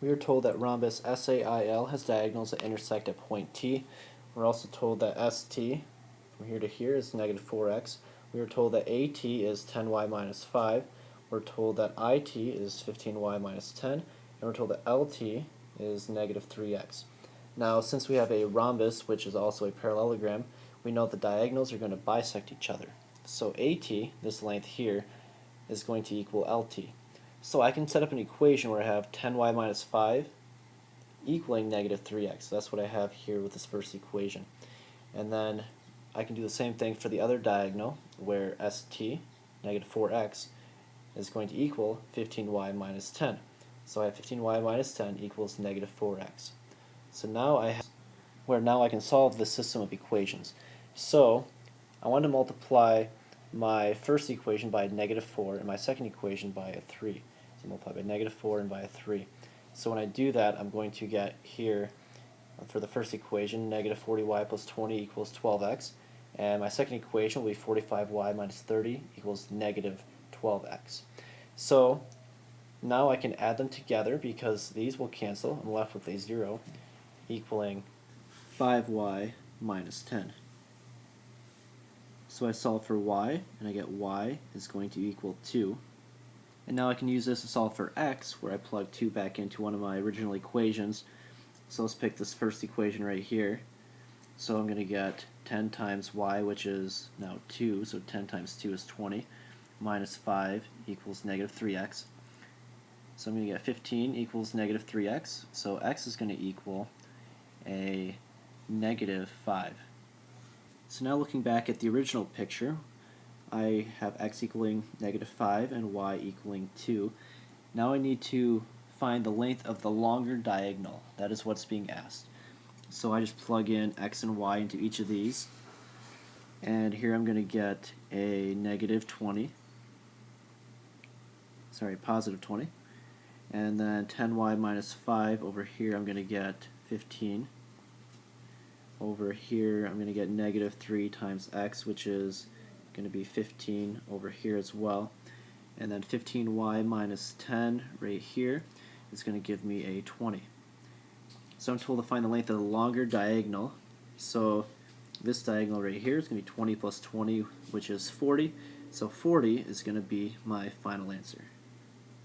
We are told that rhombus SAIL has diagonals that intersect at point T. We're also told that ST, from here to here, is negative 4x. We are told that AT is 10y minus 5. We're told that IT is 15y minus 10. And we're told that LT is negative 3x. Now, since we have a rhombus, which is also a parallelogram, we know the diagonals are going to bisect each other. So AT, this length here, is going to equal LT. So I can set up an equation where I have 10y minus 5 equaling negative 3x. So that's what I have here with this first equation. And then I can do the same thing for the other diagonal, where ST, negative 4x, is going to equal 15y minus 10. So I have 15y minus 10 equals negative 4x. So now I can solve this system of equations. So I want to multiply my first equation by negative 4 and my second equation by a 3. So multiply by negative 4 and by a 3. So when I do that, I'm going to get here, for the first equation, negative 40y plus 20 equals 12x. And my second equation will be 45y minus 30 equals negative 12x. So now I can add them together because these will cancel. I'm left with a 0 equaling 5y minus 10. So I solve for y, and I get y is going to equal 2. And now I can use this to solve for x, where I plug 2 back into one of my original equations. So let's pick this first equation right here. So I'm going to get 10 times y, which is now 2, so 10 times 2 is 20, minus 5 equals negative 3x. So I'm going to get 15 equals negative 3x, so x is going to equal a negative 5. So now looking back at the original picture, I have x equaling negative 5 and y equaling 2. Now I need to find the length of the longer diagonal. That is what's being asked. So I just plug in x and y into each of these. And here I'm going to get a negative 20. Sorry, positive 20. And then 10y minus 5 over here I'm going to get 15. Over here I'm going to get negative 3 times x, which is going to be 15 over here as well. And then 15y minus 10 right here is going to give me a 20. So I'm told to find the length of the longer diagonal. So this diagonal right here is going to be 20 plus 20, which is 40. So 40 is going to be my final answer.